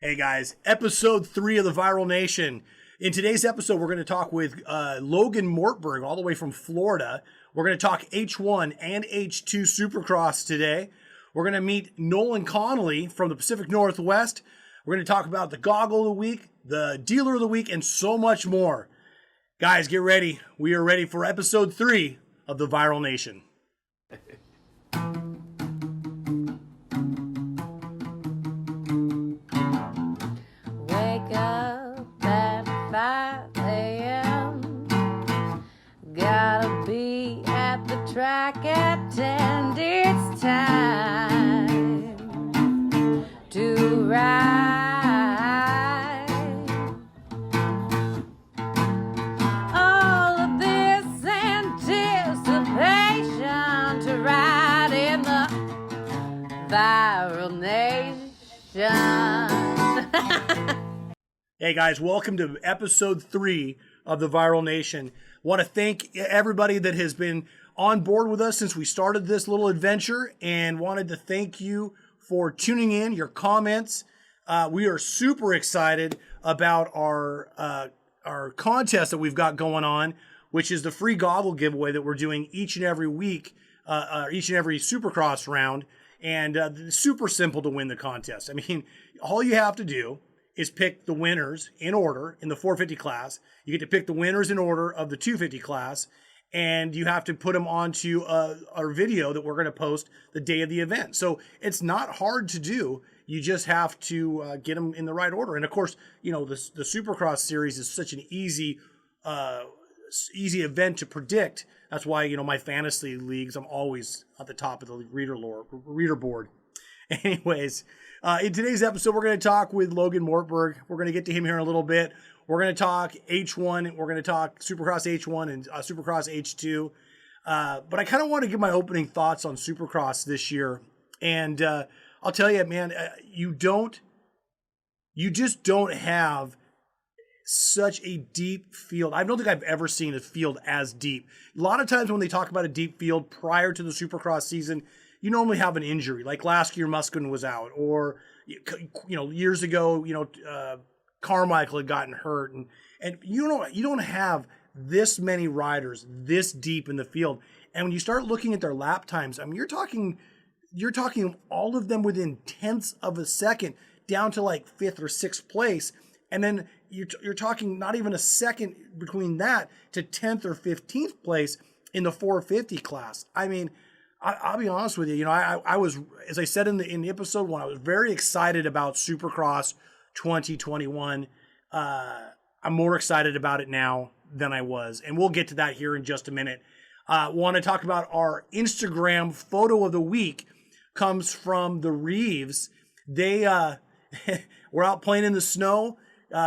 Hey guys, episode 3 of the Viral Nation. In today's episode, we're going to talk with Logan Mortberg, all the way from Florida. We're going to talk H1 and H2 Supercross today. We're going to meet Nolan Connolly from the Pacific Northwest. We're going to talk about the Goggle of the Week, the Dealer of the Week, and so much more. Guys, get ready. We are ready for episode 3 of the Viral Nation. Wake up at 5 a.m. Gotta be at the track at 10. It's time to ride. All of this anticipation to ride in the Viral Nation. Hey guys, welcome to episode 3 of the Viral Nation. Want to thank everybody that has been on board with us since we started this little adventure, and wanted to thank you for tuning in, your comments. We are super excited about our contest that we've got going on, which is the free goggle giveaway that we're doing each and every week, each and every Supercross round. And it's super simple to win the contest. I mean, all you have to do is pick the winners in order in the 450 class. You get to pick the winners in order of the 250 class, and you have to put them onto our video that we're going to post the day of the event. So it's not hard to do. You just have to get them in the right order. And of course, you know, the Supercross series is such an easy event to predict. That's why, you know, my fantasy leagues, I'm always at the top of the reader board. Anyways, in today's episode, we're going to talk with Logan Mortberg. We're going to get to him here in a little bit. We're going to talk H1. We're going to talk Supercross H1 and Supercross H2. But I kind of want to give my opening thoughts on Supercross this year. And I'll tell you, man, you just don't have such a deep field. I don't think I've ever seen a field as deep. A lot of times when they talk about a deep field prior to the Supercross season, you normally have an injury. Like last year, Muskin was out, or years ago, Carmichael had gotten hurt, and you don't have this many riders this deep in the field. And when you start looking at their lap times, I mean, you're talking all of them within tenths of a second, down to like 5th or 6th place, and then you're talking not even a second between that to 10th or 15th place in the 450 class. I mean, I'll be honest with you. You know, I was, as I said in the episode 1, I was very excited about Supercross 2021. I'm more excited about it now than I was, and we'll get to that here in just a minute. Want to talk about our Instagram photo of the week. Comes from the Reeves. They were out playing in the snow,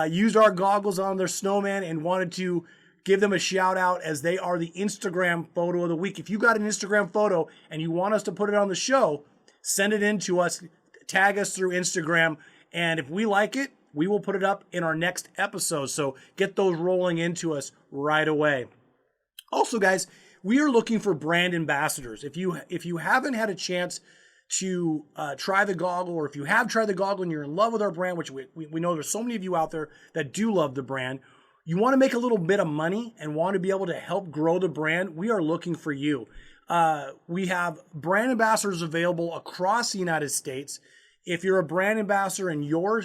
used our goggles on their snowman, and wanted to give them a shout out as they are the Instagram photo of the week. If you got an Instagram photo and you want us to put it on the show, send it in to us, tag us through Instagram, and if we like it, we will put it up in our next episode. So get those rolling into us right away. Also, guys, we are looking for brand ambassadors. If you haven't had a chance to try the goggle, or if you have tried the goggle and you're in love with our brand, which we know there's so many of you out there that do love the brand, you want to make a little bit of money and want to be able to help grow the brand, we are looking for you. We have brand ambassadors available across the United States. If you're a brand ambassador in your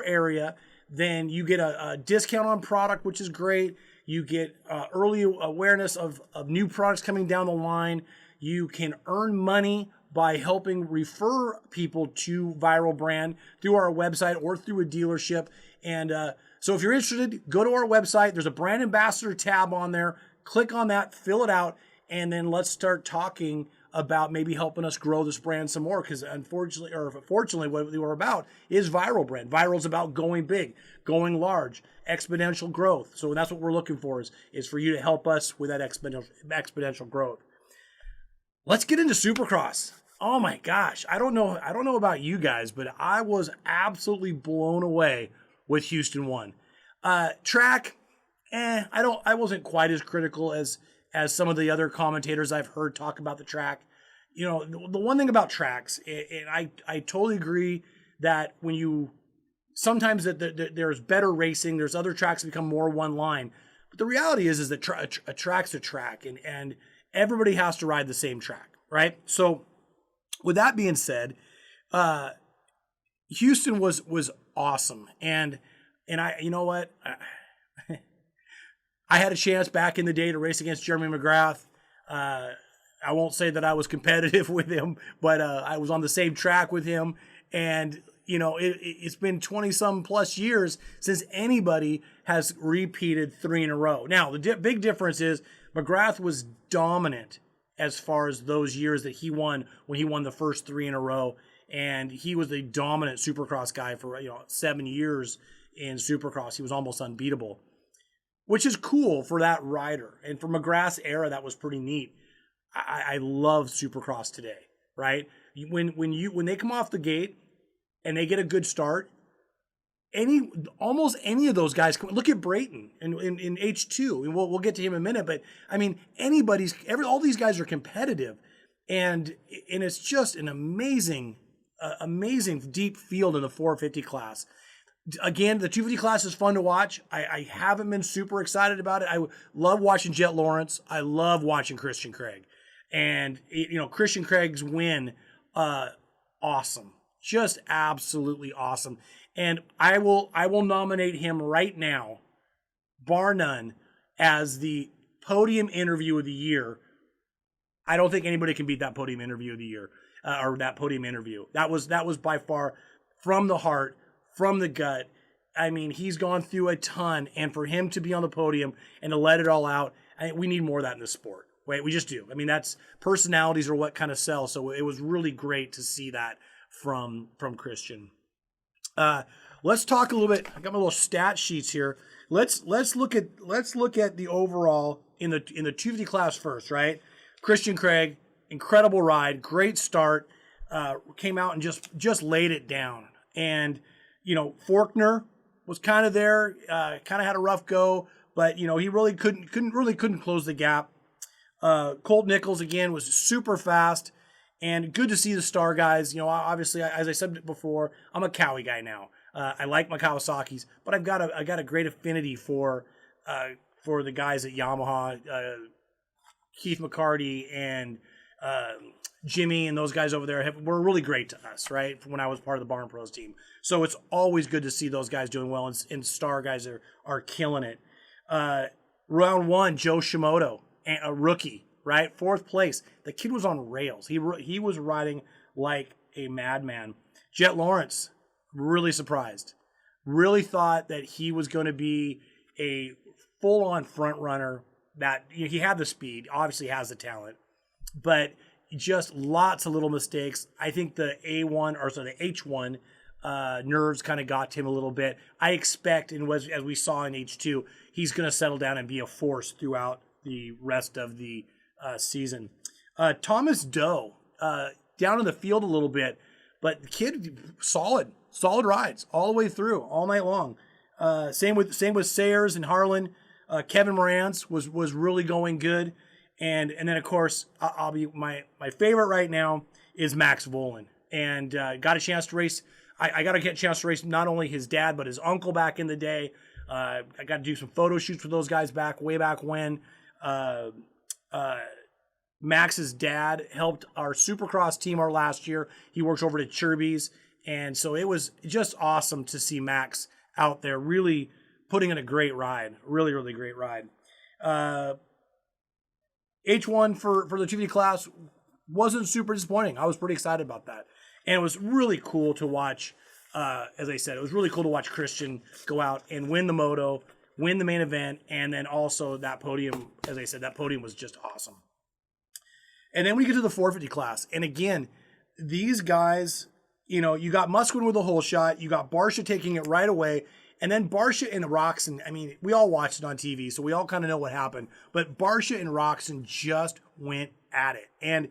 area, then you get a discount on product, which is great. You get early awareness of new products coming down the line. You can earn money by helping refer people to Viral Brand through our website or through a dealership. And so if you're interested, go to our website. There's a brand ambassador tab on there. Click on that, fill it out, and then let's start talking about maybe helping us grow this brand some more. Because fortunately, what we're about is Viral Brand. Viral is about going big, going large, exponential growth. So that's what we're looking for, is for you to help us with that exponential growth. Let's get into Supercross. Oh my gosh, I don't know about you guys, but I was absolutely blown away with Houston 1. Track, I wasn't quite as critical as some of the other commentators I've heard talk about the track. You know, the one thing about tracks, and I totally agree that when you sometimes that there's better racing. There's other tracks that become more one line. But the reality is that a track's a track, and everybody has to ride the same track, right? So with that being said, Houston was awesome. And I, you know what? I had a chance back in the day to race against Jeremy McGrath. I won't say that I was competitive with him, but I was on the same track with him. And, you know, it's been 20-some plus years since anybody has repeated 3 in a row. Now, the big difference is McGrath was dominant as far as those years that he won when he won the first 3 in a row. And he was a dominant Supercross guy for 7 years in Supercross. He was almost unbeatable, which is cool for that rider. And for McGrath's era, that was pretty neat. I love Supercross today, right? When they come off the gate and they get a good start, almost any of those guys look at Brayton in H2, and we'll get to him in a minute. But I mean, all these guys are competitive, and it's just an amazing deep field in the 450 class. Again, the 250 class is fun to watch. I haven't been super excited about it. I love watching Jet Lawrence. I love watching Christian Craig. And, Christian Craig's win, awesome. Just absolutely awesome. And I will nominate him right now, bar none, as the podium interview of the year. I don't think anybody can beat that podium interview of the year, or that podium interview. That was by far from the heart, from the gut. I mean, he's gone through a ton, and for him to be on the podium and to let it all out, we need more of that in the sport. Wait, we just do. I mean, personalities are what kind of sell. So it was really great to see that from Christian. Let's talk a little bit. I got my little stat sheets here. Let's look at the overall in the 250 class first, right? Christian Craig, incredible ride, great start. Came out and just laid it down. And Forkner was kind of there, kind of had a rough go, but he really couldn't close the gap. Colt Nichols again was super fast, and good to see the star guys. Obviously, as I said before, I'm a Cowie guy now. I like my Kawasaki's, but I got a great affinity for the guys at Yamaha, Keith McCarty and Jimmy and those guys over there were really great to us, right? When I was part of the Barn Pros team. So it's always good to see those guys doing well, and star guys are killing it. Round 1, Joe Shimoda, a rookie, right? 4th place. The kid was on rails. He was riding like a madman. Jet Lawrence, really surprised. Really thought that he was going to be a full-on front runner. That he had the speed, obviously has the talent, but just lots of little mistakes. I think the H1 nerves kind of got to him a little bit. I expect, as we saw in H2, he's going to settle down and be a force throughout the rest of the season. Thomas Doe, down in the field a little bit, but the kid, solid rides all the way through, all night long. Same with Sayers and Harlan. Kevin Morantz was really going good. And then, of course, I'll be my favorite right now is Max Volan. And got a chance to race. I got to get a chance to race not only his dad, but his uncle back in the day. I got to do some photo shoots with those guys way back when. Max's dad helped our Supercross team our last year. He works over at Chirby's. And so it was just awesome to see Max out there really putting in a great ride. Really, really great ride. H1 for the 250 class wasn't super disappointing. I was pretty excited about that. And it was really cool to watch, as I said, it was really cool to watch Christian go out and win the moto, win the main event, and then also that podium, as I said, that podium was just awesome. And then we get to the 450 class. And again, these guys, you got Musquin with a hole shot, you got Barsha taking it right away, and then Barsha and Roxon, I mean, we all watched it on TV, so we all kind of know what happened. But Barsha and Roxon just went at it. And,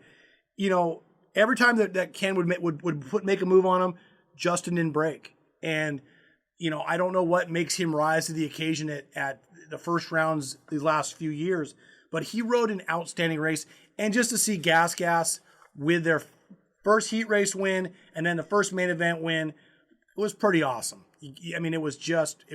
every time that Ken would make a move on him, Justin didn't break. And, I don't know what makes him rise to the occasion at the first rounds these last few years, but he rode an outstanding race. And just to see Gas with their first heat race win and then the first main event win, it was pretty awesome. I mean, it was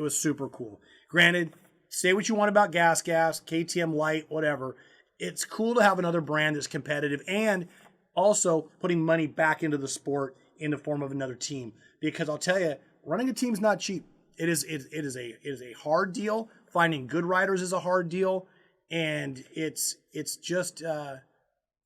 super cool. Granted, say what you want about Gas, KTM Light, whatever. It's cool to have another brand that's competitive and also putting money back into the sport in the form of another team. Because I'll tell you, running a team's not cheap. It is a hard deal. Finding good riders is a hard deal, and it's just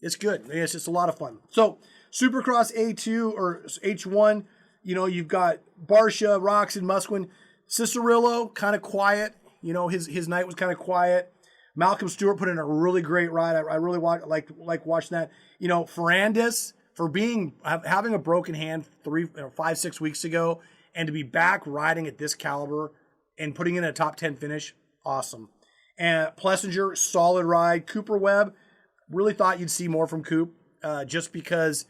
it's good. It's just a lot of fun. So Supercross A2 or H1, you've got Barsha, Roxon, Musquin, Cicerillo, kind of quiet. His night was kind of quiet. Malcolm Stewart put in a really great ride. I really like watching that. Ferrandis, for having a broken hand 5, 6 weeks ago, and to be back riding at this caliber and putting in a top 10 finish, awesome. And Plessinger, solid ride. Cooper Webb, really thought you'd see more from Coop, just because,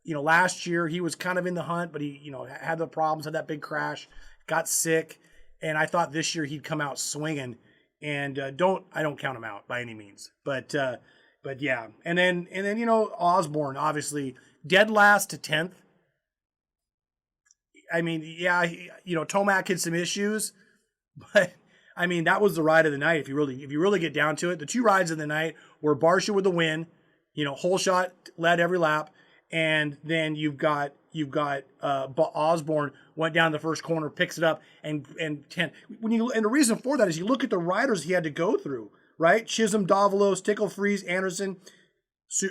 last year he was kind of in the hunt, but he, had the problems, had that big crash, got sick, and I thought this year he'd come out swinging. And I don't count him out by any means, but yeah. And then Osborne, obviously dead last to 10th. I mean, yeah, Tomac had some issues, but I mean, that was the ride of the night. If you really get down to it, the two rides of the night were Barsha with the win, Holeshot led every lap. And then you've got Osborne went down the first corner, picks it up, and 10. And the reason for that is you look at the riders he had to go through, right? Chisholm, Davalos, Tickle Freeze, Anderson,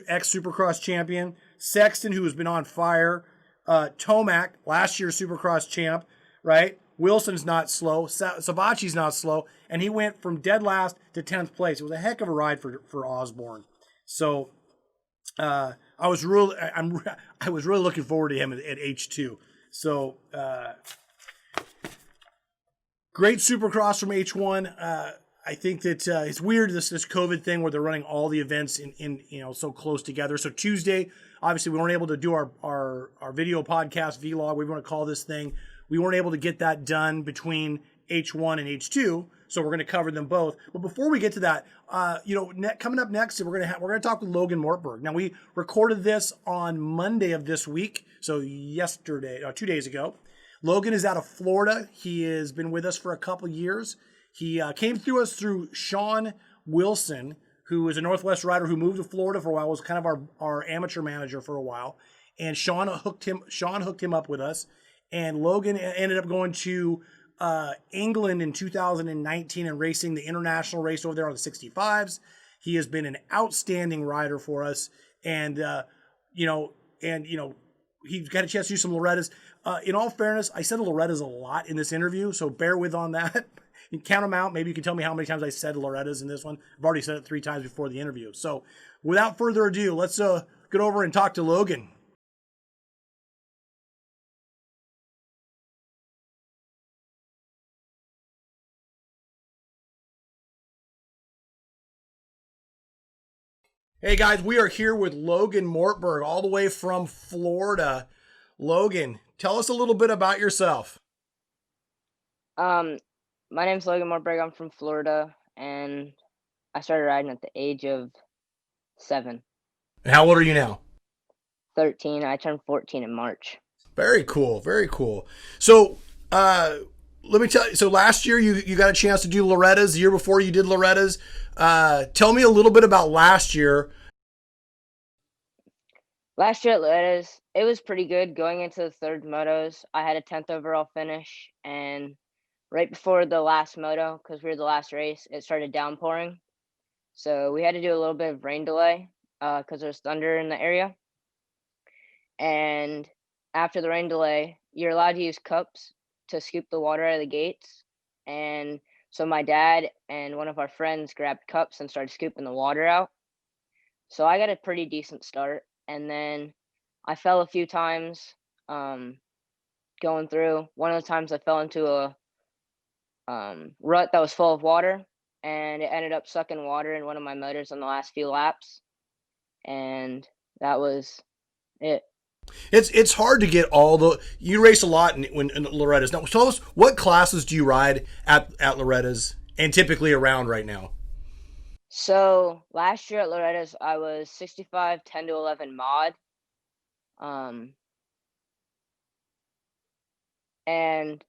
ex-Supercross champion, Sexton, who has been on fire, Tomac, last year's Supercross champ, right? Wilson's not slow, Savachi's not slow, and he went from dead last to 10th place. It was a heck of a ride for Osborne. So I was really looking forward to him at H2. So great Supercross from H1. I think that it's weird this COVID thing where they're running all the events in so close together. So Tuesday, obviously we weren't able to do our video podcast vlog. We want to call this thing. We weren't able to get that done between H1 and H2. So we're going to cover them both. But before we get to that, coming up next, we're going to talk with Logan Mortberg. Now, we recorded this on Monday of this week, so 2 days ago. Logan is out of Florida. He has been with us for a couple years. He came through us through Sean Wilson, who is a Northwest rider who moved to Florida for a while, was kind of our amateur manager for a while. And Sean hooked him up with us. And Logan ended up going to England in 2019 and racing the international race over there on the 65s. He has been an outstanding rider for us, and he got a chance to do some Loretta's. In all fairness, I said Loretta's a lot in this interview, so bear with on that. You count them out. Maybe you can tell me how many times I said Loretta's in this one. I've already said it 3 times before the interview. So without further ado, let's get over and talk to Logan. Hey guys, we are here with Logan Mortberg, all the way from Florida. Logan, tell us a little bit about yourself. My name's Logan Mortberg. I'm from Florida, and I started riding at the age of 7. And how old are you now? 13. I turned 14 in March. Very cool, very cool. So, let me tell you, so last year you got a chance to do Loretta's. The year before you did Loretta's. Tell me a little bit about last year. Last year at Loretta's, it was pretty good. Going into the third motos, I had a 10th overall finish, and right before the last moto, because we were the last race, it started downpouring. So we had to do a little bit of rain delay because there's thunder in the area. And after the rain delay, you're allowed to use cups to scoop the water out of the gates. And so my dad and one of our friends grabbed cups and started scooping the water out. So I got a pretty decent start. And then I fell a few times going through. One of the times I fell into a rut that was full of water, and it ended up sucking water in one of my motors on the last few laps. And that was it. It's hard to get all the. You race a lot in Loretta's. Now, tell us, what classes do you ride at Loretta's and typically around right now? So last year at Loretta's, I was 65, 10 to 11 mod. And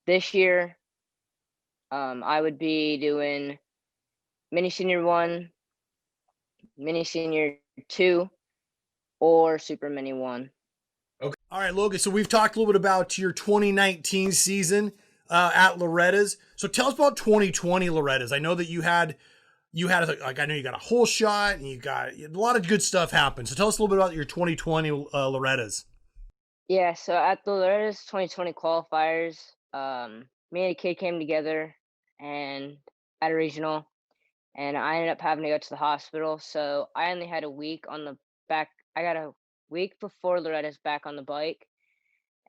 This year, I would be doing mini senior 1, mini senior 2, or super mini 1. Okay. All right, Logan. So we've talked a little bit about your 2019 season at Loretta's. So tell us about 2020 Loretta's. I know that I know you got a Holeshot and you got a lot of good stuff happened. So tell us a little bit about your 2020 Loretta's. Yeah, so at the Loretta's 2020 qualifiers, me and a kid came together and at a regional, and I ended up having to go to the hospital. So I only had a week on the back. I got a week before Loretta's back on the bike,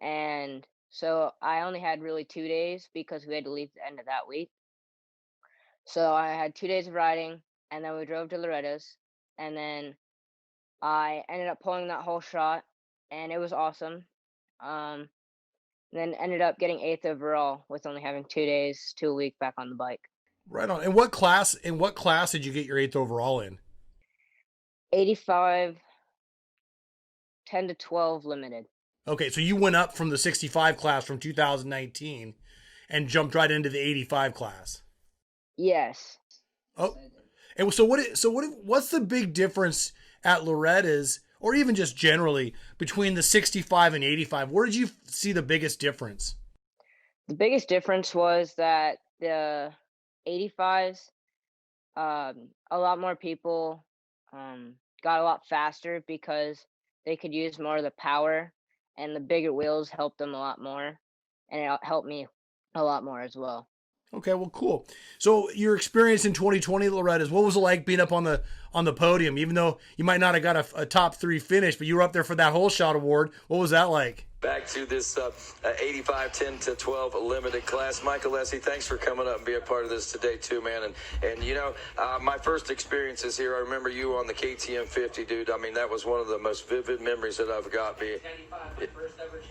and so I only had really 2 days because we had to leave the end of that week. So I had 2 days of riding, and then we drove to Loretta's, and then I ended up pulling that whole shot, and it was awesome. Um, then ended up getting 8th overall with only having 2 days to a week back on the bike. Right on. And what class? In what class did you get your 8th overall in? 85, 10 to 12 limited. Okay, so you went up from the 65 class from 2019 and jumped right into the 85 class. Yes. Oh, and what's the big difference at Loretta's, or even just generally, between the 65 and 85? Where did you see the biggest difference? The biggest difference was that the 85s, a lot more people got a lot faster because they could use more of the power, and the bigger wheels helped them a lot more, and it helped me a lot more as well. Okay, well, cool. So your experience in 2020 Loretta's, what was it like being up on the podium? Even though you might not have got a top 3 finish, but you were up there for that Holeshot award. What was that like? Back to this 85, 10 to 12 limited class. Michael Lessie, thanks for coming up and being a part of this today too, man. And you know, my first experiences here, I remember you on the KTM 50, dude. I mean, that was one of the most vivid memories that I've got. 95, my first ever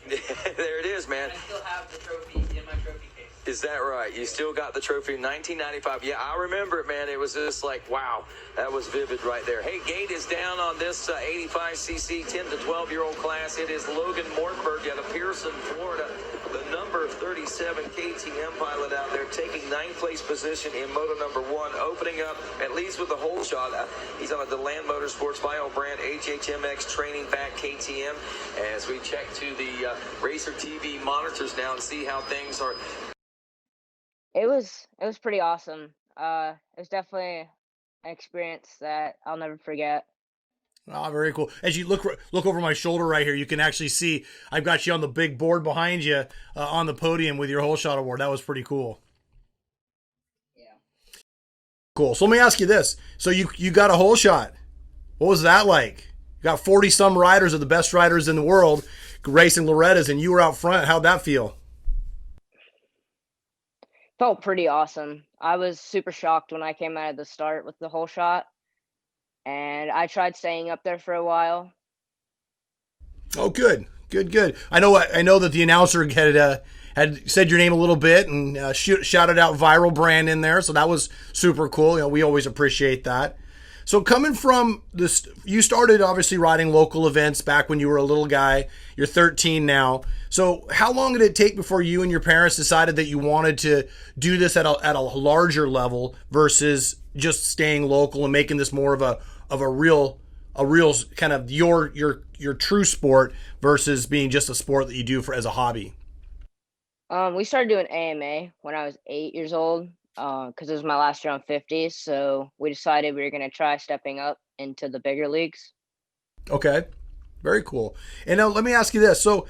championship. There it is, man. I still have the trophy in my trophy case. Is that right? You still got the trophy, 1995. Yeah, I remember it, man. It was just like, wow, that was vivid right there. Hey, gate is down on this 85cc 10 to 12-year-old class. It is Logan Mortberg out of Pearson, Florida, the number 37 KTM pilot out there, taking 9th place position in moto number 1, opening up at least with the Holeshot. He's on a DeLand Motorsports bio brand HHMX training back KTM. As we check to the Racer TV monitors now and see how things are. It was pretty awesome. It was definitely an experience that I'll never forget. Oh, very cool. As you look over my shoulder right here, you can actually see I've got you on the big board behind you on the podium with your Holeshot award. That was pretty cool. Yeah. Cool. So let me ask you this. So you got a Holeshot. What was that like? You got 40 some riders of the best riders in the world racing Loretta's, and you were out front. How'd that feel? Felt pretty awesome. I was super shocked when I came out of the start with the Holeshot, and I tried staying up there for a while. Oh, good. I know that the announcer had said your name a little bit and shouted out Viral Brand in there, so that was super cool. You know, we always appreciate that. So coming from this, you started obviously riding local events back when you were a little guy. You're 13 now. So how long did it take before you and your parents decided that you wanted to do this at a larger level versus just staying local and making this more of a real kind of your true sport versus being just a sport that you do as a hobby? We started doing AMA when I was 8 years old. Because it was my last year on 50s, so we decided we were going to try stepping up into the bigger leagues. Okay, very cool. And now let me ask you this. So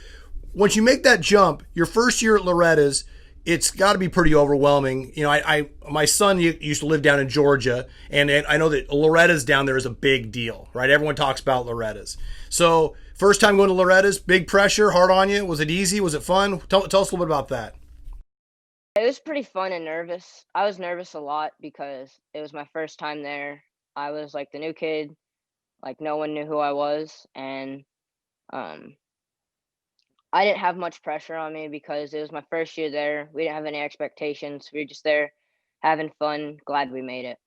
once you make that jump, your first year at Loretta's, it's got to be pretty overwhelming. You know, my son used to live down in Georgia, and I know that Loretta's down there is a big deal, right? Everyone talks about Loretta's. So first time going to Loretta's, big pressure, hard on you. Was it easy? Was it fun? Tell us a little bit about that. It was pretty fun and nervous. I was nervous a lot because it was my first time there. I was like the new kid, like no one knew who I was, and I didn't have much pressure on me because it was my first year there. We didn't have any expectations. We were just there having fun, glad we made it.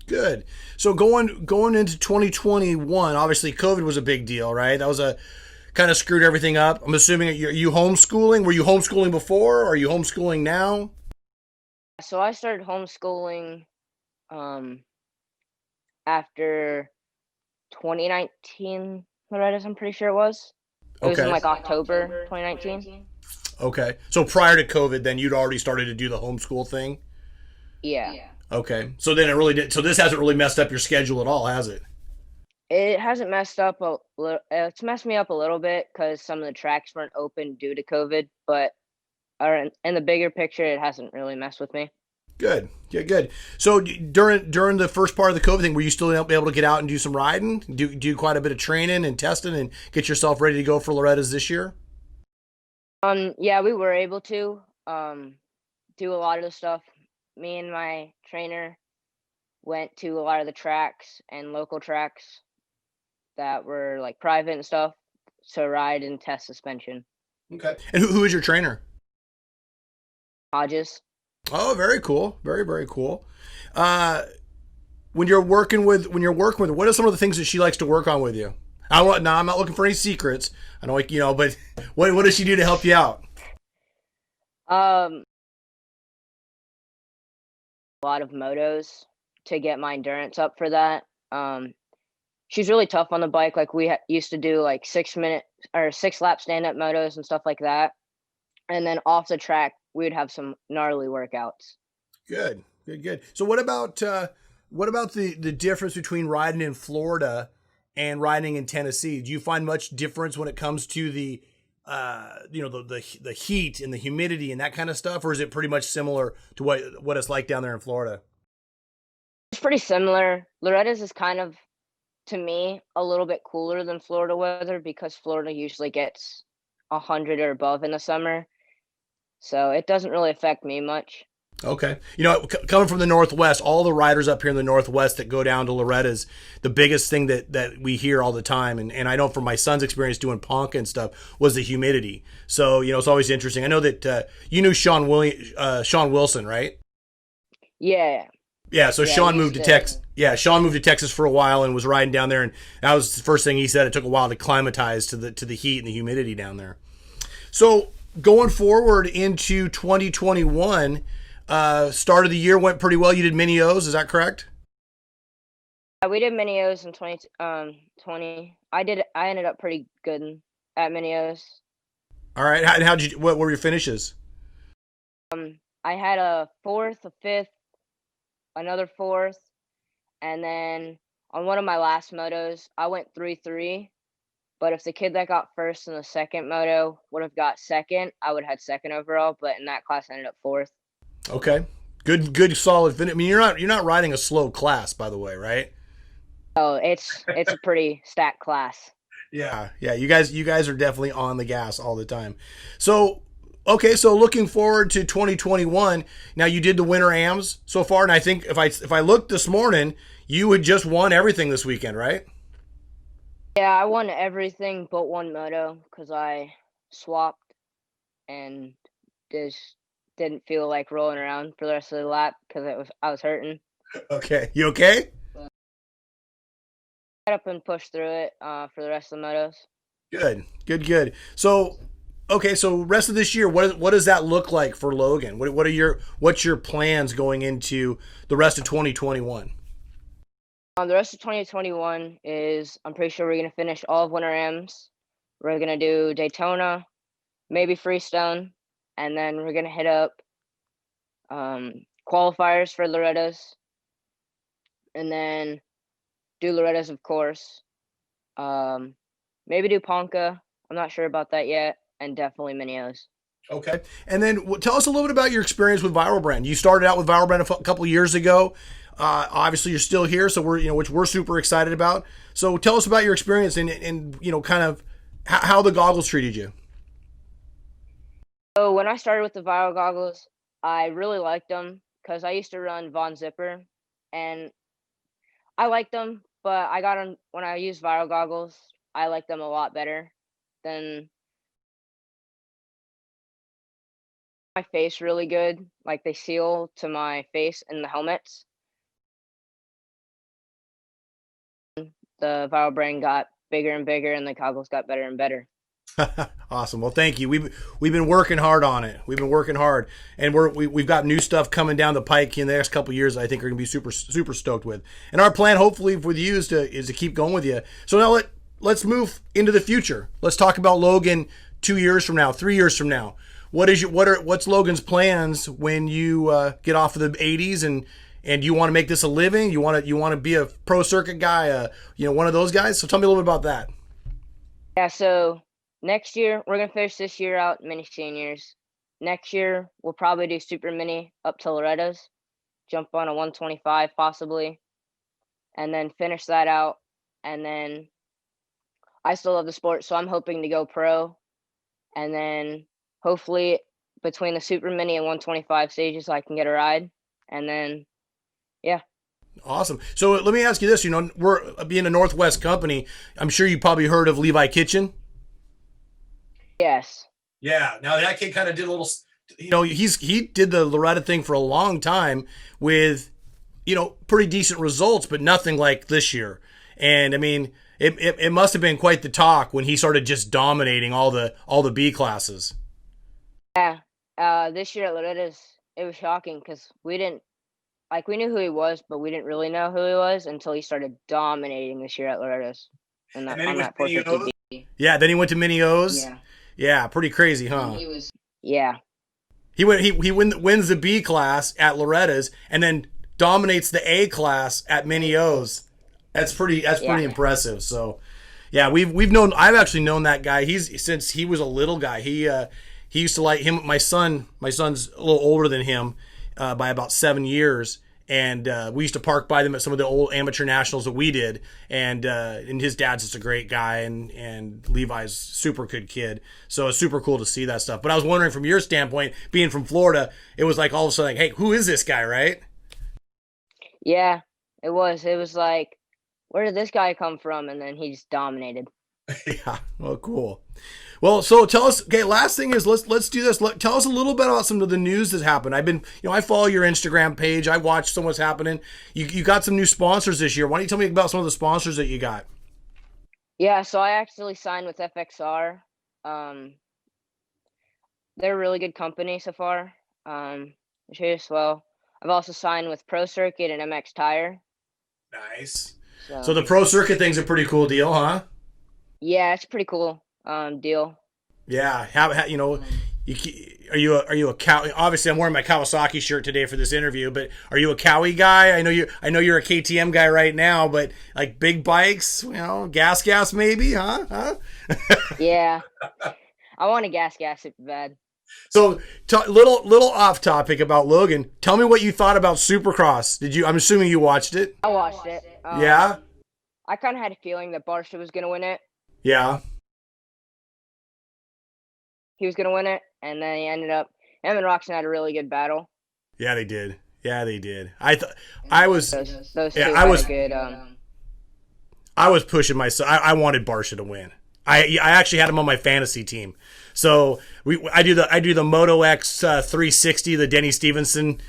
Good. So going into 2021, obviously COVID was a big deal, right? That was kind of screwed everything up. I'm assuming you homeschooling. Were you homeschooling before, or are you homeschooling now? So I started homeschooling after 2019, Loretta's, I'm pretty sure it was. It was in Okay. like October 2019. Okay. So prior to COVID, then you'd already started to do the homeschool thing? Yeah. Okay. So then it really did. So this hasn't really messed up your schedule at all, has it? It hasn't messed up a little. It's messed me up a little bit because some of the tracks weren't open due to COVID, but in the bigger picture, it hasn't really messed with me. Good. Yeah, good. So during the first part of the COVID thing, were you still able to get out and do some riding? Do quite a bit of training and testing and get yourself ready to go for Loretta's this year? Yeah, we were able to do a lot of the stuff. Me and my trainer went to a lot of the tracks and local tracks that were like private and stuff to ride and test suspension. Okay. And who is your trainer? Hodges. Oh, very cool. Very, very cool. When you're working with, what are some of the things that she likes to work on with you? I'm not looking for any secrets. I don't like, but what does she do to help you out? A lot of motos to get my endurance up for that. She's really tough on the bike. Like we used to do like 6-minute or 6-lap stand-up motos and stuff like that. And then off the track, we would have some gnarly workouts. Good, good, good. So what about the difference between riding in Florida and riding in Tennessee? Do you find much difference when it comes to the the heat and the humidity and that kind of stuff, or is it pretty much similar to what it's like down there in Florida? It's pretty similar. Loretta's is kind of, to me, a little bit cooler than Florida weather because Florida usually gets 100 or above in the summer. So it doesn't really affect me much. Okay. Coming from the Northwest, all the riders up here in the Northwest that go down to Loretta's, the biggest thing that we hear all the time, and I know from my son's experience doing Ponca and stuff, was the humidity. So, it's always interesting. I know that you knew Sean Wilson, right? Yeah. Yeah, so Yeah, Sean he moved to used to- Texas. Yeah, Sean moved to Texas for a while and was riding down there, and that was the first thing he said. It took a while to climatize to the heat and the humidity down there. So going forward into 2021, start of the year went pretty well. You did mini O's, is that correct? Yeah, we did mini O's in 2020. I ended up pretty good at mini O's. All right. What were your finishes? I had a 4th, a 5th, another 4th, and then on one of my last motos, I went 3-3. But if the kid that got first in the second moto would have got second, I would have had second overall. But in that class, I ended up 4th. Okay. Good, solid finish. I mean, you're not riding a slow class, by the way, right? Oh, it's a pretty stacked class. Yeah. You guys are definitely on the gas all the time. So, okay. So looking forward to 2021. Now you did the Winter Ams so far, and I think if I looked this morning, you had just won everything this weekend, right? Yeah, I won everything but one moto because I swapped and just didn't feel like rolling around for the rest of the lap because I was hurting. Okay. You okay? Got up and pushed through it for the rest of the motos. Good. So, okay. So rest of this year, what does that look like for Logan? What's your plans going into the rest of 2021? The rest of 2021 is, I'm pretty sure we're going to finish all of Winter Ams. We're going to do Daytona, maybe Freestone, and then we're going to hit up qualifiers for Loretta's, and then do Loretta's, of course. Maybe do Ponca. I'm not sure about that yet, and definitely Minios. Okay. And then tell us a little bit about your experience with Viral Brand. You started out with Viral Brand a couple of years ago. Obviously, you're still here, so which we're super excited about. So tell us about your experience and kind of how the goggles treated you. So when I started with the Viral goggles, I really liked them because I used to run Von Zipper, and I liked them, but I got them when I used Viral goggles. I liked them a lot better than my face. Really good, like they seal to my face in the helmets. The Viral Brand got bigger and bigger, and the goggles got better and better. Awesome. Well, thank you. We've been working hard on it. We've been working hard, and we've got new stuff coming down the pike in the next couple of years. I think we're gonna be super stoked with. And our plan, hopefully, with you is to keep going with you. So now let's move into the future. Let's talk about Logan 2 years from now, 3 years from now. What's Logan's plans when you get off of the 80s and you want to make this a living? You want to be a pro circuit guy, one of those guys. So tell me a little bit about that. Yeah, so next year, we're going to finish this year out mini seniors. Next year, we'll probably do super mini up to Loretta's, jump on a 125 possibly, and then finish that out. And then I still love the sport, so I'm hoping to go pro. And then hopefully between the super mini and 125 stages, I can get a ride. And then, yeah. Awesome. So let me ask you this, we're being a Northwest company. I'm sure you probably heard of Levi Kitchen. Yes. Yeah. Now that kid kind of did a little, he did the Loretta thing for a long time with, pretty decent results, but nothing like this year. And I mean, it must have been quite the talk when he started just dominating all the B classes. Yeah. This year at Loretta's, it was shocking because we knew who he was, but we didn't really know who he was until he started dominating this year at Loretta's. And then he went to Mini O's? Yeah, then he went to Mini O's. Yeah. Yeah, pretty crazy, huh? Yeah. He wins the B class at Loretta's and then dominates the A class at Mini O's. That's pretty impressive. So, yeah, I've actually known that guy. Since he was a little guy. He used to like him. My son's a little older than him by about 7 years. And we used to park by them at some of the old amateur nationals that we did. And his dad's just a great guy, and Levi's super good kid. So it's super cool to see that stuff. But I was wondering, from your standpoint, being from Florida, it was like all of a sudden, like, hey, who is this guy, right? Yeah, it was. It was like, where did this guy come from? And then he just dominated. Yeah, well, cool. Well, so tell us. Okay, last thing is let's do this. Tell us a little bit about some of the news that's happened. I follow your Instagram page. I watch some what's happening. You got some new sponsors this year. Why don't you tell me about some of the sponsors that you got? Yeah, so I actually signed with FXR. They're a really good company so far. Well, I've also signed with Pro Circuit and MX Tire. Nice. So the Pro Circuit thing's a pretty cool deal, huh? Yeah, it's a pretty cool deal. Yeah, are you a Cowie? Obviously, I'm wearing my Kawasaki shirt today for this interview, but are you a Cowie guy? I know you're a KTM guy right now, but like big bikes, gas maybe, huh? Yeah, I want a gas super bad. So, little off topic about Logan. Tell me what you thought about Supercross. I'm assuming you watched it. I watched it. Yeah. I kind of had a feeling that Barsha was gonna win it. Yeah. He was gonna win it, and then he ended up. Him and Roxon had a really good battle. Yeah, they did. I was good. I was pushing myself. I wanted Barsha to win. I actually had him on my fantasy team. So I do the Moto X 360, the Denny Stevenson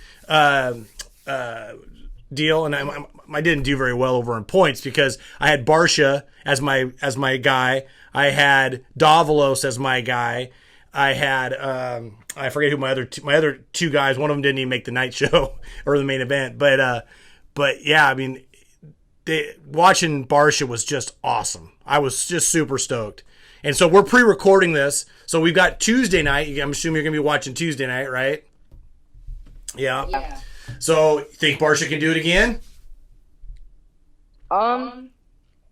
deal, and I didn't do very well over in points because I had Barsha as my guy. I had Davalos as my guy. I had I forget who my other two guys. One of them didn't even make the night show or the main event. But yeah, I mean, watching Barsha was just awesome. I was just super stoked. And so we're pre-recording this. So we've got Tuesday night. I'm assuming you're gonna be watching Tuesday night, right? Yeah. So think Barsha can do it again?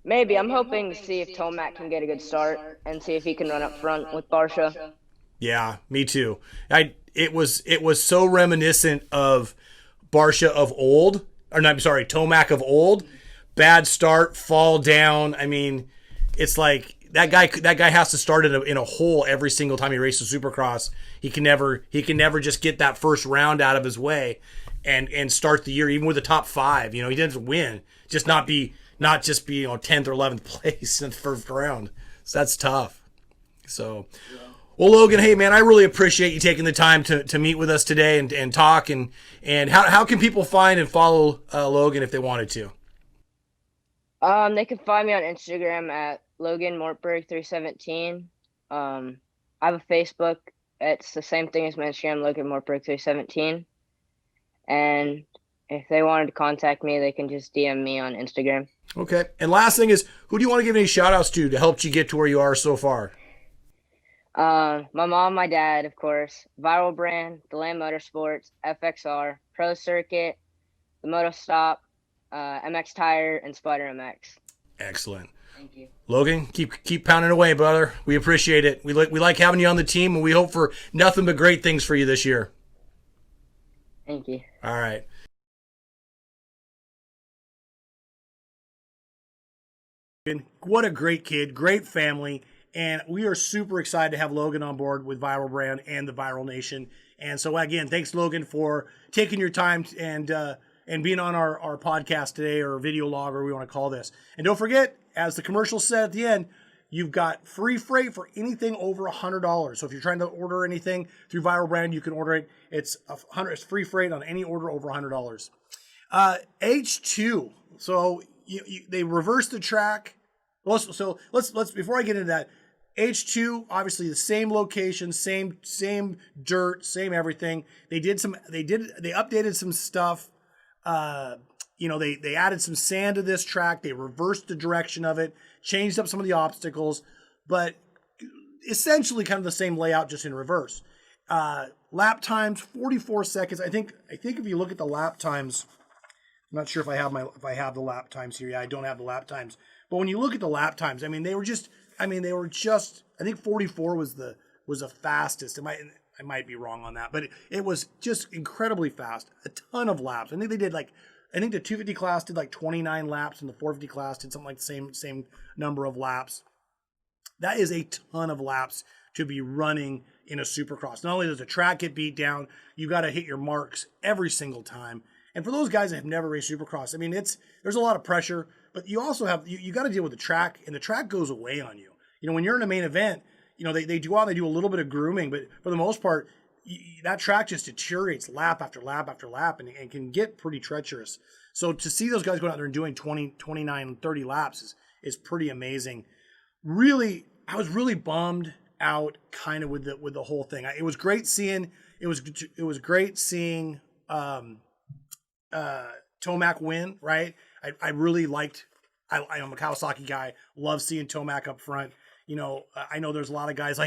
Maybe. I'm hoping to see if Tomac can get a good start and see if he can run up front with Barsha. Yeah, me too. It was so reminiscent of Barsha of old, or no, I'm sorry, Tomac of old. Bad start, fall down. I mean, it's like that guy has to start in a hole every single time he races Supercross. He can never just get that first round out of his way and start the year even with the top 5. He doesn't win, just not just be 10th or 11th place in the first round. So that's tough. So, well, Logan, hey man, I really appreciate you taking the time to meet with us today and talk and how can people find and follow Logan if they wanted to? They can find me on Instagram at Logan Mortberg 317, I have a Facebook. It's the same thing as my Instagram, Logan Mortberg 317. And if they wanted to contact me, they can just DM me on Instagram. Okay. And last thing is, who do you want to give any shout outs to help you get to where you are so far? My mom, my dad, of course, Viral Brand, Deland Motorsports, FXR, Pro Circuit, the Moto Stop, MX Tire, and Spider MX. Excellent. Thank you. Logan, keep pounding away, brother. We appreciate it. We like having you on the team, and we hope for nothing but great things for you this year. Thank you. All right. What a great kid, great family, and we are super excited to have Logan on board with Viral Brand and the Viral Nation. And so again, thanks Logan for taking your time and being on our podcast today, or video log, or we want to call this. And don't forget, as the commercial said at the end, you've got free freight for anything over $100. So if you're trying to order anything through Viral Brand, you can order it. It's free freight on any order over $100. H2. So they reversed the track. So let's before I get into that, H2 obviously the same location, same dirt, same everything. They updated some stuff. They added some sand to this track. They reversed the direction of it, changed up some of the obstacles, but essentially kind of the same layout, just in reverse. Lap times 44 seconds. I think if you look at the lap times, I'm not sure if I have the lap times here. Yeah, I don't have the lap times. But when you look at the lap times, I think 44 was the fastest. I might be wrong on that, but it was just incredibly fast. A ton of laps. I think the 250 class did like 29 laps, and the 450 class did something like the same number of laps. That is a ton of laps to be running in a Supercross. Not only does the track get beat down, you got to hit your marks every single time. And for those guys that have never raced Supercross, I mean, there's a lot of pressure, but you also have you got to deal with the track, and the track goes away on you. When you're in a main event, they do a little bit of grooming, but for the most part, that track just deteriorates lap after lap after lap, and can get pretty treacherous. So to see those guys going out there and doing 20, 29, 30 laps is pretty amazing. Really, I was really bummed out kind of with the whole thing. It was great seeing Tomac win, right? I really liked. I'm a Kawasaki guy. Love seeing Tomac up front. I know there's a lot of guys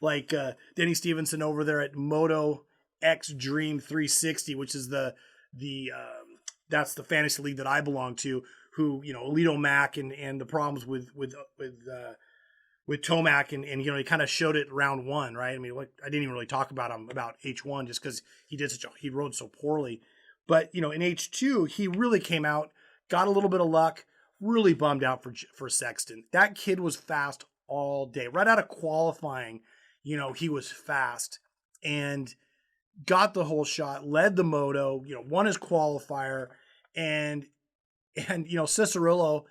like Denny Stevenson over there at Moto X Dream 360, which is that's the fantasy league that I belong to. Who Alito Mack and the problems with Tomac and he kind of showed it round one, right? I mean, I didn't even really talk about him about H1 just because he rode so poorly. But in H2 he really came out, got a little bit of luck. Really bummed out for Sexton. That kid was fast all day. Right out of qualifying, he was fast and got the whole shot, led the moto, won his qualifier. And Cicerillo,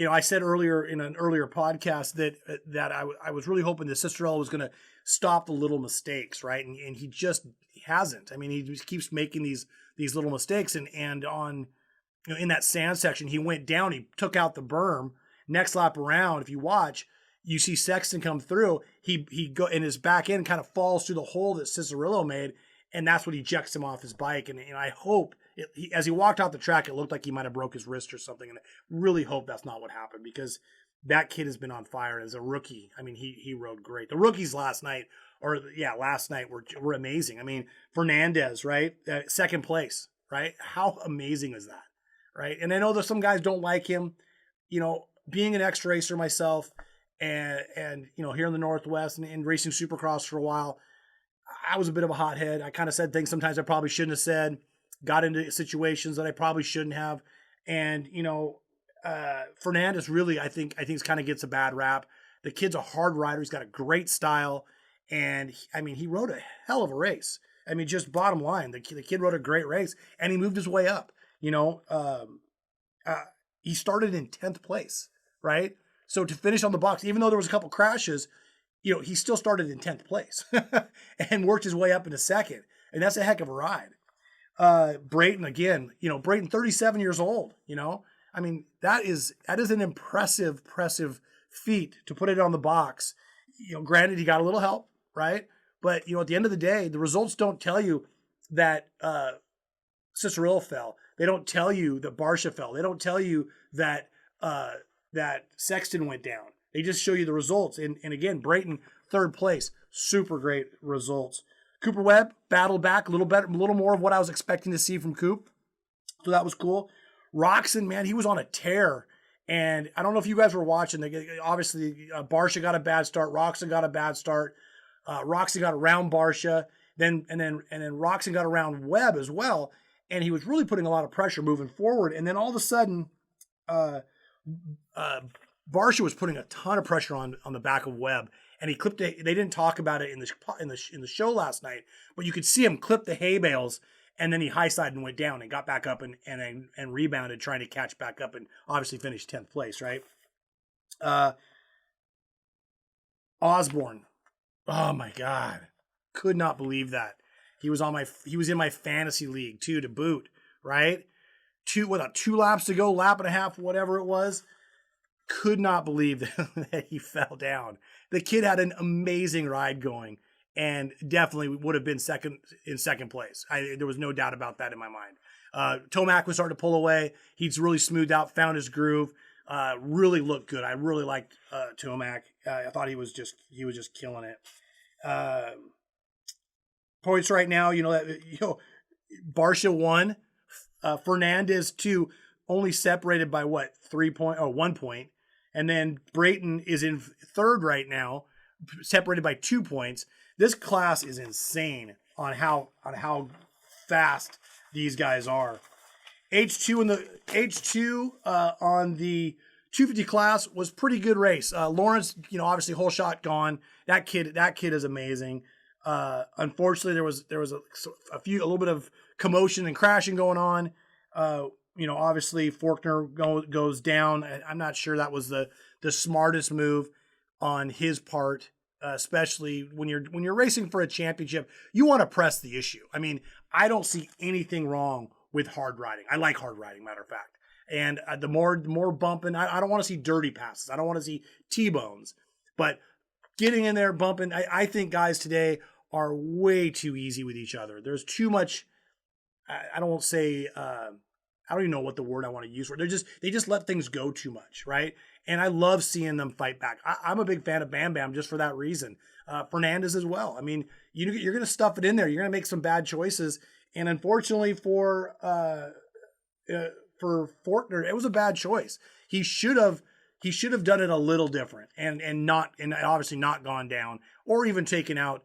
I said earlier in an earlier podcast that I was really hoping that Cicerillo was going to stop the little mistakes, right? And he just hasn't. I mean, he just keeps making these little mistakes, and on in that sand section, he went down, he took out the berm. Next lap around, if you watch, you see Sexton come through. He go in his back end, kind of falls through the hole that Cicerillo made, and that's what ejects him off his bike. And I hope as he walked out the track, it looked like he might have broke his wrist or something. And I really hope that's not what happened, because that kid has been on fire as a rookie. I mean, he rode great. The rookies last night were amazing. I mean, Fernandez, right, second place, right? How amazing is that? Right. And I know that some guys don't like him, being an ex-racer myself and here in the Northwest and racing Supercross for a while, I was a bit of a hothead. I kind of said things sometimes I probably shouldn't have said, got into situations that I probably shouldn't have. And, Fernandez really, I think kind of gets a bad rap. The kid's a hard rider. He's got a great style. And he rode a hell of a race. I mean, just bottom line, the kid rode a great race and he moved his way up. He started in 10th place, right? So to finish on the box, even though there was a couple crashes, he still started in 10th place and worked his way up into second. And that's a heck of a ride. Brayton again, Brayton, 37 years old, that is an impressive feat to put it on the box, granted, he got a little help, right? But, at the end of the day, the results don't tell you that Cicerilla fell. They don't tell you that Barsha fell. They don't tell you that that Sexton went down. They just show you the results. And again, Brayton, third place. Super great results. Cooper Webb battled back a little better, a little more of what I was expecting to see from Coop. So that was cool. Roxon, man, he was on a tear. And I don't know if you guys were watching. Obviously, Barsha got a bad start. Roxon got a bad start. Roxon got around Barsha. Then Roxon got around Webb as well. And he was really putting a lot of pressure moving forward. And then all of a sudden, Barsha was putting a ton of pressure on the back of Webb. And he clipped it. They didn't talk about it in the show last night, but you could see him clip the hay bales, and then he high-sided and went down and got back up and rebounded, trying to catch back up, and obviously finished 10th place, right? Osborne, oh my God, could not believe that. He was in my fantasy league too, to boot, right? 2 laps to go, lap and a half, whatever it was. Could not believe that he fell down. The kid had an amazing ride going, and definitely would have been in second place. There was no doubt about that in my mind. Tomac was starting to pull away. He's really smoothed out, found his groove. Really looked good. I really liked Tomac. I thought he was just killing it. Points right now, Barsha 1, Fernandez 2, only separated by 1 point. And then Brayton is in third right now, separated by 2 points. This class is insane on how fast these guys are. H2 on the 250 class was pretty good race. Lawrence, obviously Holeshot gone. That kid is amazing. Unfortunately, there was a little bit of commotion and crashing going on. Obviously Faulkner goes down. I'm not sure that was the smartest move on his part, especially when you're racing for a championship. You want to press the issue. I mean, I don't see anything wrong with hard riding. I like hard riding, matter of fact. And the more bumping, I don't want to see dirty passes. I don't want to see T-bones. But getting in there, bumping, I think guys today are way too easy with each other. There's too much. I don't even know what the word I want to use for it. They just let things go too much, right? And I love seeing them fight back. I'm a big fan of Bam Bam just for that reason. Fernandez as well. I mean, you're going to stuff it in there. You're going to make some bad choices. And unfortunately for Faulkner, it was a bad choice. He should have done it a little different and obviously not gone down or even taken out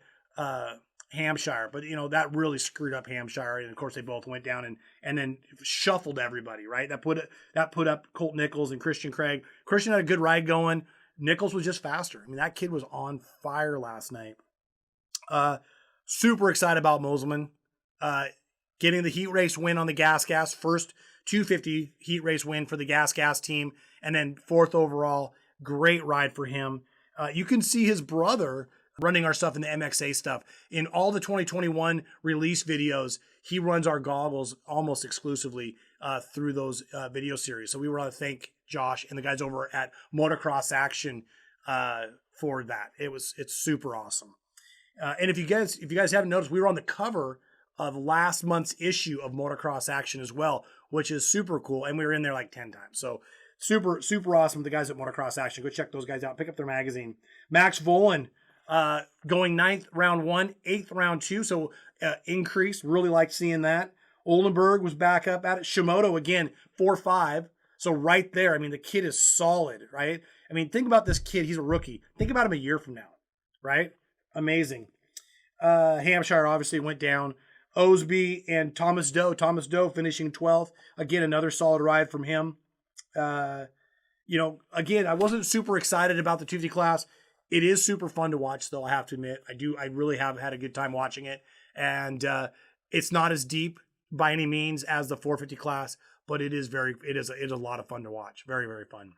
Hampshire, but that really screwed up Hampshire, and of course they both went down and then shuffled everybody, right? That put up Colt Nichols and Christian Craig. Christian had a good ride going. Nichols was just faster. I mean, that kid was on fire last night. Super excited about Moselman getting the heat race win on the Gas, first 250 heat race win for the Gas team, and then 4th overall. Great ride for him. You can see his brother running our stuff in the MXA stuff. In all the 2021 release videos, he runs our goggles almost exclusively through those video series. So we want to thank Josh and the guys over at Motocross Action for that. It's super awesome. And if you guys haven't noticed, we were on the cover of last month's issue of Motocross Action as well, which is super cool. And we were in there like 10 times. So super, super awesome. The guys at Motocross Action, go check those guys out. Pick up their magazine. Max Volan, going 9th round 1, 8th round 2. So increase. Really like seeing that. Oldenburg was back up at it. Shimoto again, 4-5. So right there, I mean, the kid is solid, right? I mean, think about this kid. He's a rookie. Think about him a year from now, right? Amazing. Hampshire obviously went down. Osby and Thomas Doe. Thomas Doe finishing 12th. Again, another solid ride from him. Again, I wasn't super excited about the 250 class. It is super fun to watch, though, I have to admit. I really have had a good time watching it. And it's not as deep by any means as the 450 class, but it is a lot of fun to watch. Very, very fun.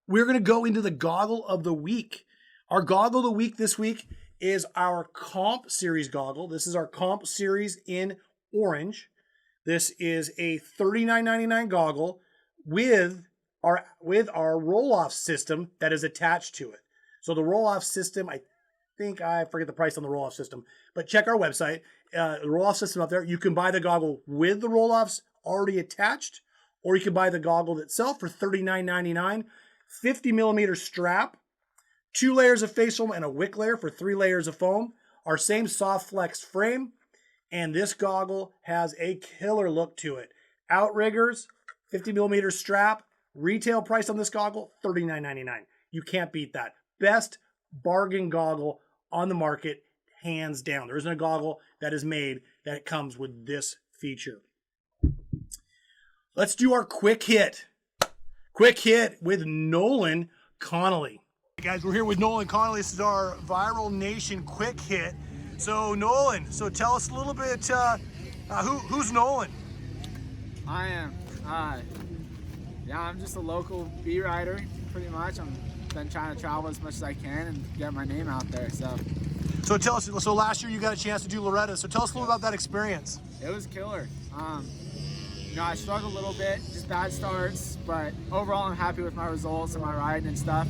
We're going to go into the goggle of the week. Our goggle of the week this week is our comp series goggle. This is our comp series in orange. This is a $39.99 goggle with our roll-off system that is attached to it. So the roll-off system, I forget the price on the roll-off system, but check our website. The roll-off system up there. You can buy the goggle with the roll-offs already attached, or you can buy the goggle itself for $39.99. 50 millimeter strap, 2 layers of face foam, and a wick layer for 3 layers of foam. Our same soft flex frame, and this goggle has a killer look to it. Outriggers, 50 millimeter strap, retail price on this goggle, $39.99. You can't beat that. Best bargain goggle on the market, hands down. There isn't a goggle that is made that comes with this feature. Let's do our quick hit. Quick hit with Nolan Connolly. Hey guys, we're here with Nolan Connolly. This is our Viral Nation quick hit. So Nolan, tell us a little bit, who's Nolan? I am. I'm just a local bee rider, pretty much. I've been trying to travel as much as I can and get my name out there. So tell us. So last year you got a chance to do Loretta. So tell us a little about that experience. It was killer. I struggled a little bit, just bad starts, but overall I'm happy with my results and my riding and stuff.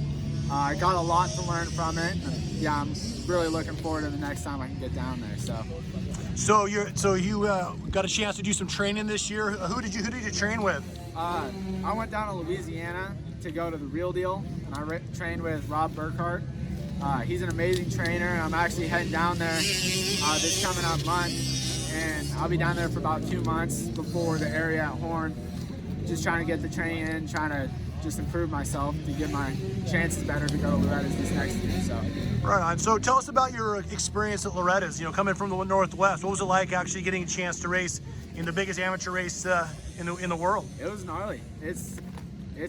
I got a lot to learn from it. And, I'm really looking forward to the next time I can get down there. So you got a chance to do some training this year. Who did you train with? I went down to Louisiana to go to the Real Deal, and I trained with Rob Burkhart. He's an amazing trainer, and I'm actually heading down there this coming up month, and I'll be down there for about 2 months before the area at Horn, just trying to get the training in, trying to just improve myself to get my chances better to go to Loretta's this next year. So. Right on. So tell us about your experience at Loretta's. Coming from the Northwest, what was it like actually getting a chance to race in the biggest amateur race in the world? It was gnarly. It's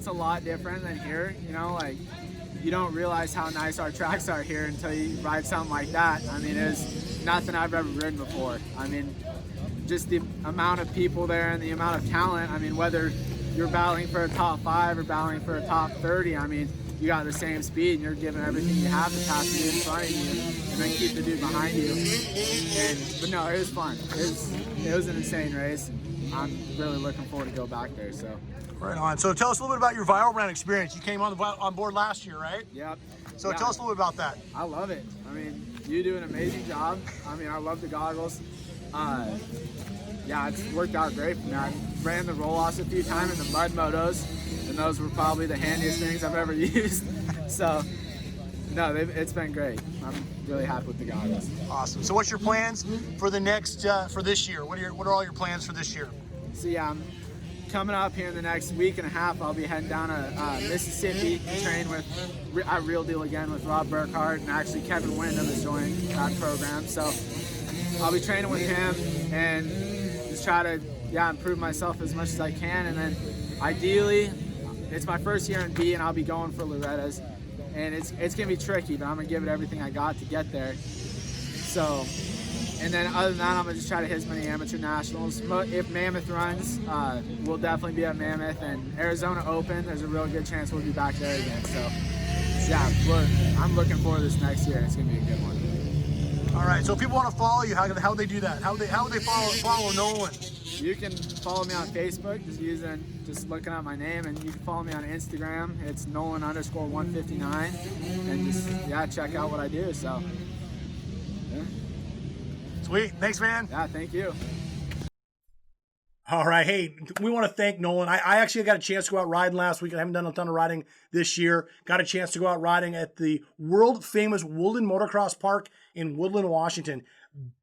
a lot different than here. You don't realize how nice our tracks are here until you ride something like that. I mean, it's nothing I've ever ridden before. I mean, just the amount of people there and the amount of talent. I mean, whether you're battling for a top 5 or battling for a top 30, I mean, you got the same speed and you're giving everything you have to pass the dude in front of you and then keep the dude behind you. But no, it was fun. It was an insane race. I'm really looking forward to go back there. So. Right on. So tell us a little bit about your Viral Brand experience. You came on board last year, right? Yep. So tell us a little bit about that. I love it. I mean, you do an amazing job. I mean, I love the goggles. It's worked out great for me. I ran the roll-offs a few times in the mud motos, and those were probably the handiest things I've ever used. So, no, it's been great. I'm really happy with the goggles. Awesome. So what's your plans for the next, for this year? What are all your plans for this year? So I'm coming up here in the next week and a half. I'll be heading down to Mississippi to train with Real Deal again with Rob Burkhart, and actually Kevin Wyndham has joined that program. So I'll be training with him and just try to improve myself as much as I can, and then ideally it's my first year in B and I'll be going for Loretta's, and it's gonna be tricky, but I'm gonna give it everything I got to get there. So, and then other than that, I'm gonna just try to hit as many amateur nationals. If Mammoth runs, we'll definitely be at Mammoth, and Arizona Open, there's a real good chance we'll be back there again. So I'm looking forward to this next year. It's gonna be a good one. All right, so if people want to follow you, how do they do that? How would they follow Nolan? You can follow me on Facebook, just looking at my name, and you can follow me on Instagram. It's Nolan_159, and just check out what I do. So, Sweet, thanks, man. Yeah, thank you. All right, hey, we want to thank Nolan. I actually got a chance to go out riding last week. I haven't done a ton of riding this year. Got a chance to go out riding at the world famous Woodland Motocross Park in Woodland, Washington.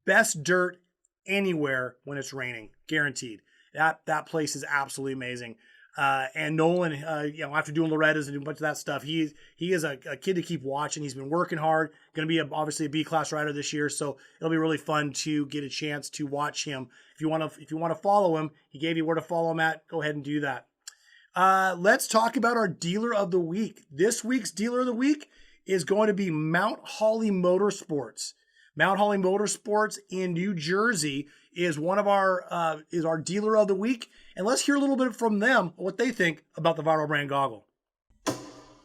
Best dirt anywhere when it's raining, guaranteed. That place is absolutely amazing. And Nolan, after doing Loretta's and doing a bunch of that stuff, he is a kid to keep watching. He's been working hard. Going to be obviously a B-class rider this year, so it'll be really fun to get a chance to watch him. If you want to follow him, he gave you where to follow him at. Go ahead and do that. Let's talk about our dealer of the week. This week's dealer of the week is going to be Mount Holly Motorsports. Mount Holly Motorsports in New Jersey is one of our dealer of the week, and let's hear a little bit from them what they think about the Viral Brand goggle.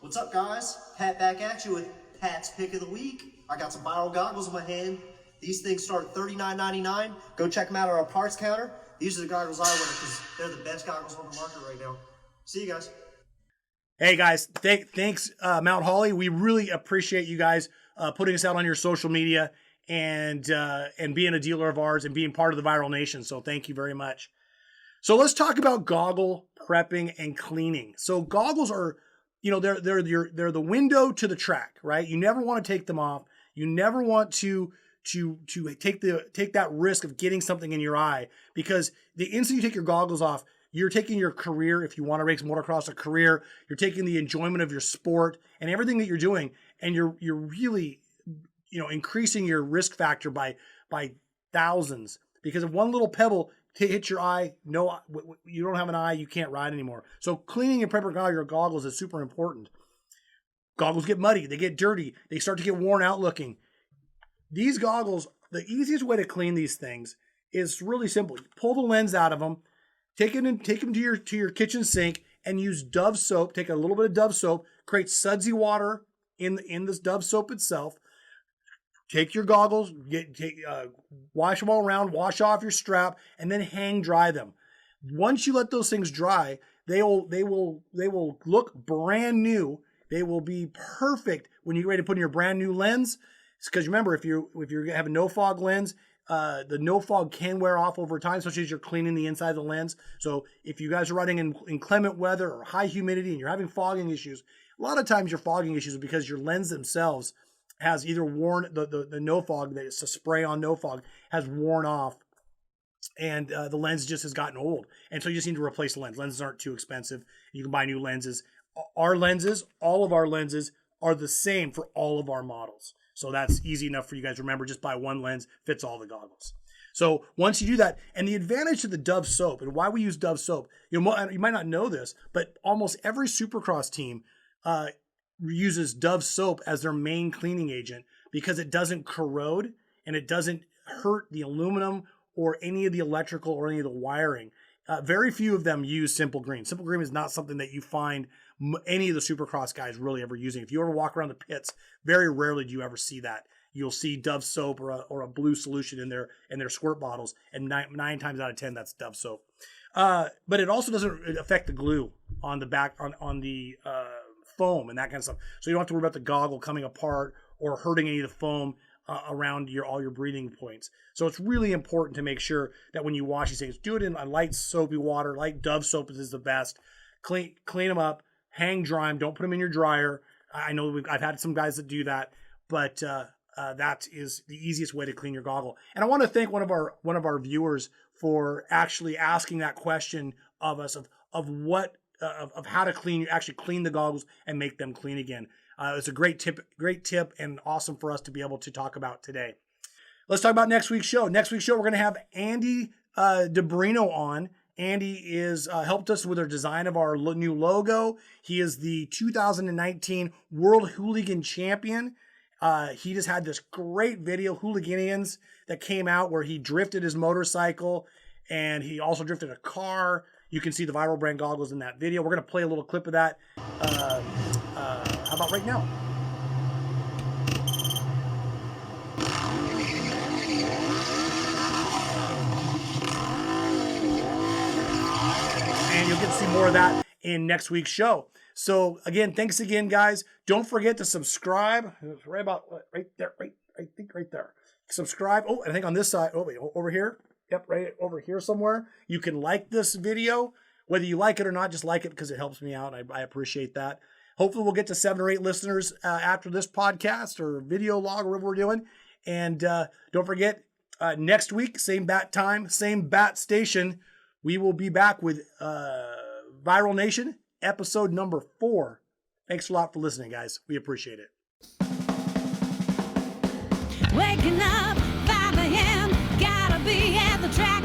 What's up, guys? Pat back at you with Pat's pick of the week. I got some Viral goggles in my hand. These things start at $39.99. Go check them out on our parts counter. These are the goggles I wear because they're the best goggles on the market right now. See you guys. Hey guys, thanks Mount Holly. We really appreciate you guys putting us out on your social media and being a dealer of ours and being part of the Viral Nation. So thank you very much. So let's talk about goggle prepping and cleaning. So goggles are, they're the window to the track, right? You never want to take them off. You never want to take that risk of getting something in your eye, because the instant you take your goggles off, you're taking your career, if you want to race motocross, a career, you're taking the enjoyment of your sport and everything that you're doing, and you're really, increasing your risk factor by thousands, because if one little pebble hits your eye, no, you don't have an eye, you can't ride anymore. So cleaning and prepping your goggles is super important. Goggles get muddy, they get dirty, they start to get worn out looking. These goggles, the easiest way to clean these things is really simple. Pull the lens out of them, take them to your kitchen sink, and use Dove soap. Take a little bit of Dove soap, create sudsy water in this Dove soap itself. Take your goggles, wash them all around, wash off your strap, and then hang dry them. Once you let those things dry, they will look brand new. They will be perfect when you get ready to put in your brand new lens. Because remember, if you have a no fog lens, the no fog can wear off over time, especially as you're cleaning the inside of the lens. So if you guys are riding in inclement weather or high humidity and you're having fogging issues, a lot of times your fogging issues are because your lens themselves has either worn, the no fog, that it's a spray on no fog, has worn off, and the lens just has gotten old. And so you just need to replace the lens. Lenses aren't too expensive. You can buy new lenses. Our lenses, all of our lenses, are the same for all of our models. So that's easy enough for you guys to remember. Just buy one lens, fits all the goggles. So once you do that, and the advantage to the Dove soap, and why we use Dove soap, you might not know this, but almost every Supercross team uses Dove soap as their main cleaning agent, because it doesn't corrode and it doesn't hurt the aluminum or any of the electrical or any of the wiring. Very few of them use Simple Green. Simple Green is not something that you find any of the Supercross guys really ever using. If you ever walk around the pits, very rarely do you ever see that. You'll see Dove soap or a blue solution in their squirt bottles, and nine times out of 10 that's Dove soap. But it also doesn't affect the glue on the back on the foam and that kind of stuff. So you don't have to worry about the goggle coming apart or hurting any of the foam around all your breathing points. So it's really important to make sure that when you wash these things, do it in a light soapy water. Light Dove soap is the best. Clean them up, hang dry them. Don't put them in your dryer. I know I've had some guys that do that, but that is the easiest way to clean your goggle. And I want to thank one of our viewers for actually asking that question of us of how to clean the goggles and make them clean again. It's a great tip, and awesome for us to be able to talk about today. Let's talk about next week's show. Next week's show, we're going to have Andy Dibrino on. Andy is helped us with our design of our new logo. He is the 2019 World Hooligan Champion. He just had this great video, Hooligans, that came out where he drifted his motorcycle, and he also drifted a car. You can see the Viral brand goggles in that video. We're going to play a little clip of that. How about right now? And you'll get to see more of that in next week's show. So again, thanks again, guys. Don't forget to subscribe. It's right there. I think right there. Subscribe. Oh, I think on this side. Oh, wait, over here. Yep, right over here somewhere. You can like this video. Whether you like it or not, just like it because it helps me out. I appreciate that. Hopefully we'll get to 7 or 8 listeners after this podcast or video log or whatever we're doing. And don't forget, next week, same bat time, same bat station, we will be back with Viral Nation, episode number 4. Thanks a lot for listening, guys. We appreciate it. Waking up 5 a.m. Gotta be at the track